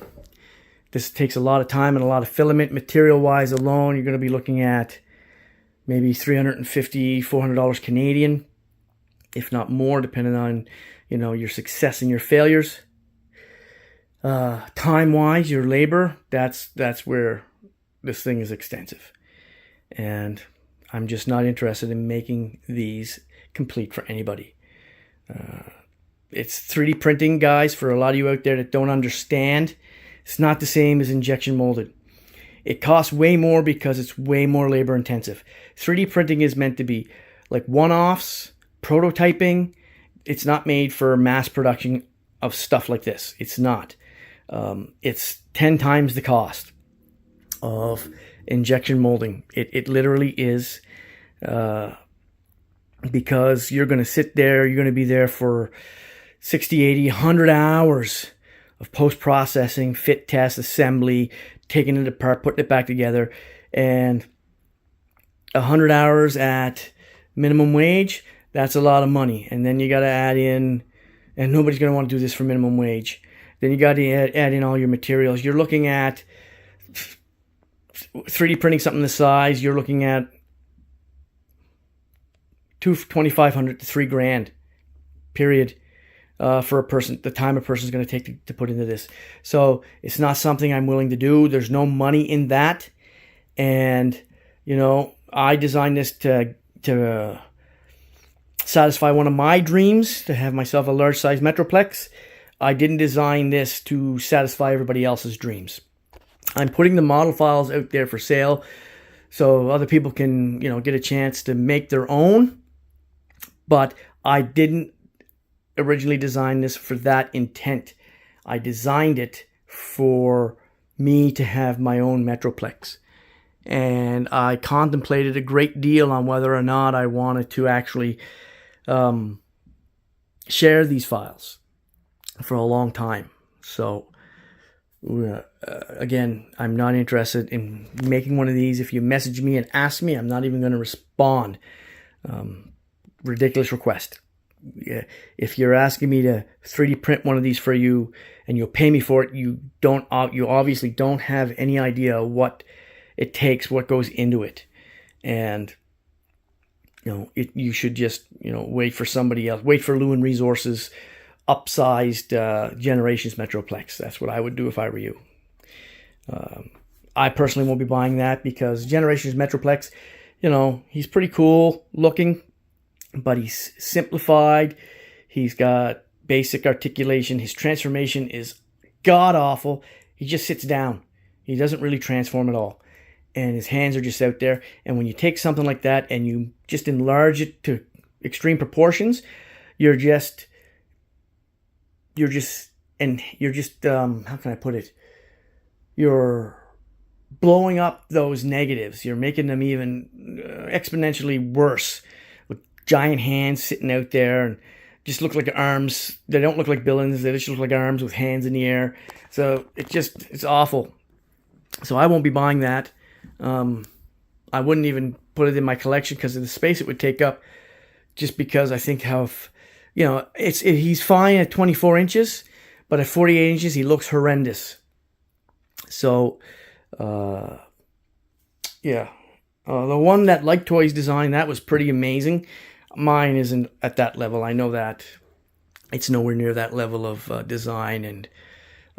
This takes a lot of time and a lot of filament. Material-wise alone, you're going to be looking at maybe $350, $400 Canadian, if not more, depending on, you know, your success and your failures. Time-wise, your labor, that's where this thing is extensive. And I'm just not interested in making these complete for anybody. It's 3D printing, guys, for a lot of you out there that don't understand. It's not the same as injection molded. It costs way more because it's way more labor intensive. 3D printing is meant to be like one-offs, prototyping. It's not made for mass production of stuff like this. It's not. It's 10 times the cost of injection molding. It literally is, because you're going to sit there, you're going to be there for 60, 80, 100 hours of post-processing, fit test, assembly, taking it apart, putting it back together, and 100 hours at minimum wage, that's a lot of money. And then you got to add in, and nobody's going to want to do this for minimum wage. Then you got to add in all your materials. You're looking at 3D printing something this size, you're looking at $2,500 to $3,000, period, for a person, the time a person is going to take to put into this. So it's not something I'm willing to do. There's no money in that. And, you know, I designed this to satisfy one of my dreams, to have myself a large size Metroplex. I didn't design this to satisfy everybody else's dreams. I'm putting the model files out there for sale so other people can, you know, get a chance to make their own. But I didn't originally design this for that intent. I designed it for me to have my own Metroplex. And I contemplated a great deal on whether or not I wanted to actually share these files for a long time. So again, I'm not interested in making one of these. If you message me and ask me, I'm not even going to respond. Ridiculous request. If you're asking me to 3D print one of these for you and you'll pay me for it, you obviously don't have any idea what it takes, what goes into it. And you know, you should just, you know, wait for somebody else, wait for Lewin Resources upsized Generations Metroplex. That's what I would do if I were you. I personally won't be buying that because Generations Metroplex, you know, he's pretty cool looking, but he's simplified. He's got basic articulation. His transformation is god-awful. He just sits down. He doesn't really transform at all. And his hands are just out there. And when you take something like that and you just enlarge it to extreme proportions, you're just you're just how can I put it? You're blowing up those negatives. You're making them even exponentially worse with giant hands sitting out there and just look like arms. They don't look like villains. They just look like arms with hands in the air. So it's awful. So I won't be buying that. I wouldn't even put it in my collection because of the space it would take up. Just because I think he's fine at 24 inches, but at 48 inches he looks horrendous. So, the one that Like Toys designed, that was pretty amazing. Mine isn't at that level. I know that it's nowhere near that level of design, and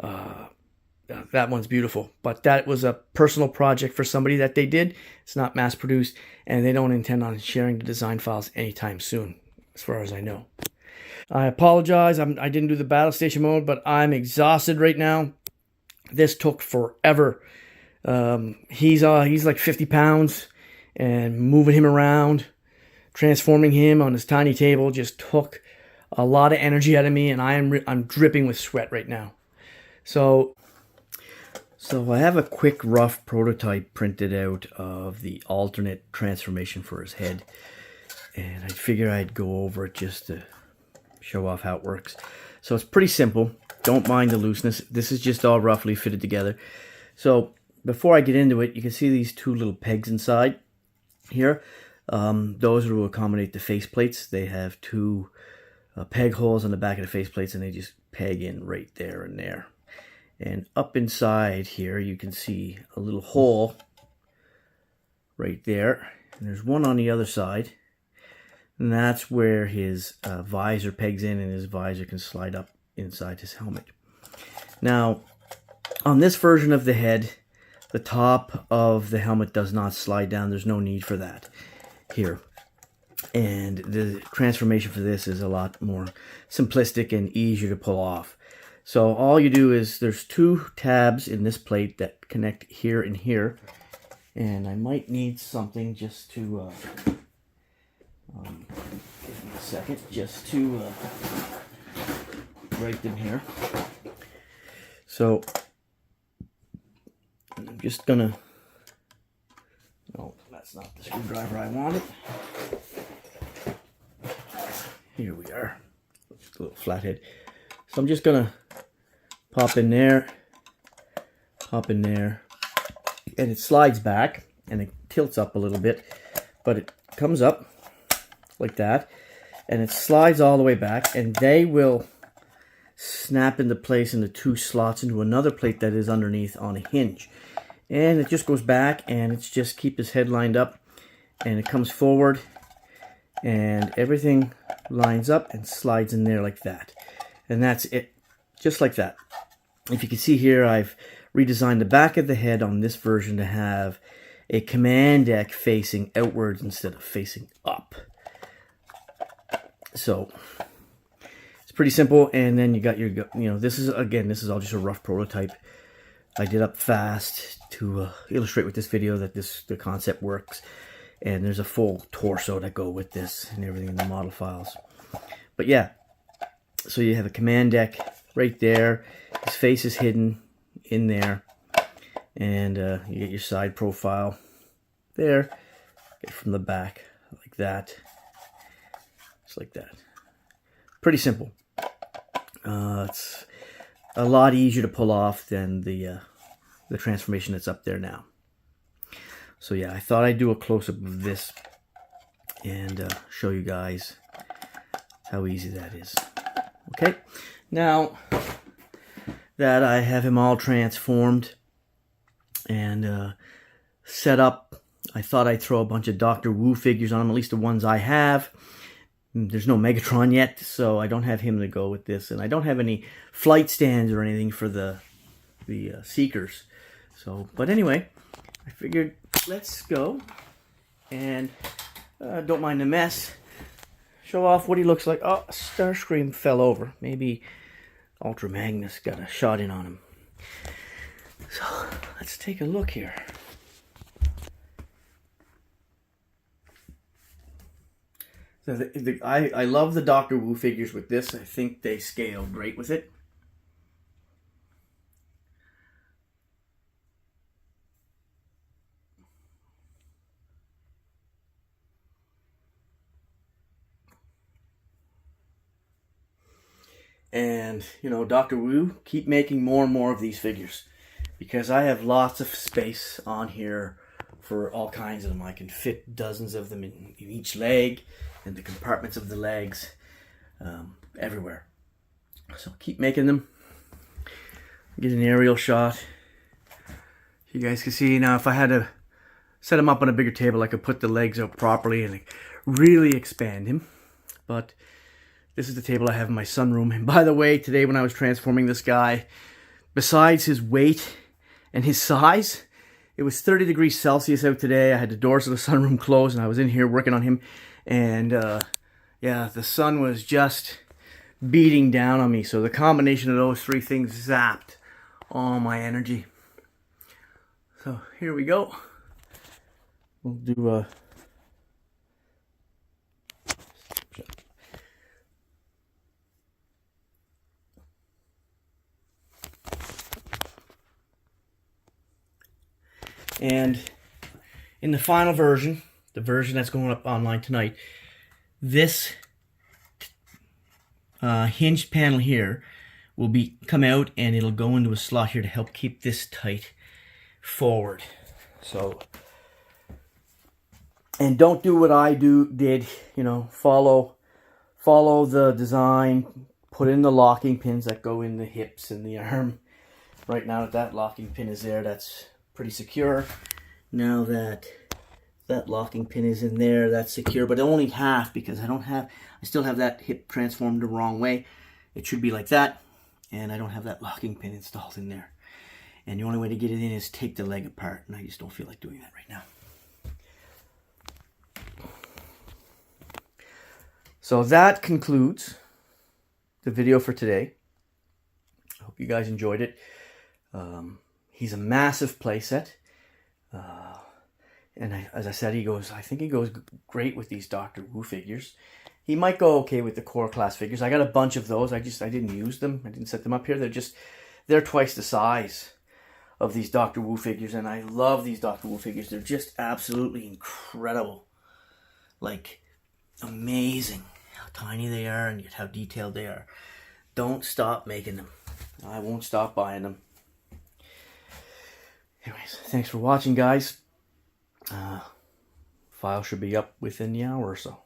that one's beautiful. But that was a personal project for somebody that they did. It's not mass produced, and they don't intend on sharing the design files anytime soon, as far as I know. I apologize. I didn't do the battle station mode, but I'm exhausted right now. This took forever. He's like 50 pounds, and moving him around, transforming him on his tiny table just took a lot of energy out of me, and I'm dripping with sweat right now. So I have a quick rough prototype printed out of the alternate transformation for his head, and I figured I'd go over it just to show off how it works. So it's pretty simple. Don't mind the looseness. This is just all roughly fitted together. So before I get into it, you can see these two little pegs inside here. Those will accommodate the face plates. They have two peg holes on the back of the face plates, and they just peg in right there and there. And up inside here, you can see a little hole right there. And there's one on the other side. And that's where his visor pegs in, and his visor can slide up inside his helmet. Now, on this version of the head, the top of the helmet does not slide down. There's no need for that here. And the transformation for this is a lot more simplistic and easier to pull off. So all you do is, there's two tabs in this plate that connect here and here. And I might need something just to, give me a second, just to write them here. So I'm just gonna, no, that's not the screwdriver I wanted. Here we are, just a little flathead. So I'm just gonna pop in there, and it slides back and it tilts up a little bit, but it comes up like that, and it slides all the way back, and they will snap into place in the two slots into another plate that is underneath on a hinge. And it just goes back, and it's just keep his head lined up, and it comes forward, and everything lines up and slides in there like that. And that's it, just like that. If you can see here, I've redesigned the back of the head on this version to have a command deck facing outwards instead of facing up. So it's pretty simple. And then you got your, this is all just a rough prototype. I did up fast to illustrate with this video that the concept works. And there's a full torso that go with this and everything in the model files. But yeah, so you have a command deck right there. His face is hidden in there. And you get your side profile there. Get it from the back like that. Just like that. Pretty simple. It's a lot easier to pull off than the transformation that's up there now. So yeah, I thought I'd do a close-up of this and show you guys how easy that is. Okay, now that I have him all transformed and set up, I thought I'd throw a bunch of Dr. Wu figures on him, at least the ones I have. There's no Megatron yet, so I don't have him to go with this, and I don't have any flight stands or anything for the Seekers. So, but anyway, I figured let's go, and don't mind the mess. Show off what he looks like. Oh, Starscream fell over. Maybe Ultra Magnus got a shot in on him. So let's take a look here. So I love the Doctor Wu figures with this. I think they scale great with it. And, you know, Dr. Wu, keep making more and more of these figures, because I have lots of space on here for all kinds of them. I can fit dozens of them in each leg, in the compartments of the legs, everywhere. So keep making them. Get an aerial shot. You guys can see now, if I had to set him up on a bigger table, I could put the legs out properly and like really expand him. But this is the table I have in my sunroom. And by the way, today when I was transforming this guy, besides his weight and his size, it was 30 degrees Celsius out today. I had the doors of the sunroom closed and I was in here working on him. And yeah, the sun was just beating down on me. So the combination of those three things zapped all my energy. So here we go. We'll do a... And in the final version, the version that's going up online tonight, this hinged panel here will come out and it'll go into a slot here to help keep this tight forward. So, and don't do what I did, you know, follow the design, put in the locking pins that go in the hips and the arm. Right now that locking pin is there, that's pretty secure. Now that locking pin is in there, that's secure, but only half, because I still have that hip transformed the wrong way. It should be like that, and I don't have that locking pin installed in there. And the only way to get it in is take the leg apart, and I just don't feel like doing that right now. So that concludes the video for today. I hope you guys enjoyed it. He's a massive playset. And as I said, I think he goes great with these Doctor Wu figures. He might go okay with the core class figures. I got a bunch of those. I didn't use them. I didn't set them up here. They're twice the size of these Doctor Wu figures, and I love these Doctor Wu figures. They're just absolutely incredible. Like, amazing how tiny they are and yet how detailed they are. Don't stop making them. I won't stop buying them. Anyways, thanks for watching, guys. File should be up within the hour or so.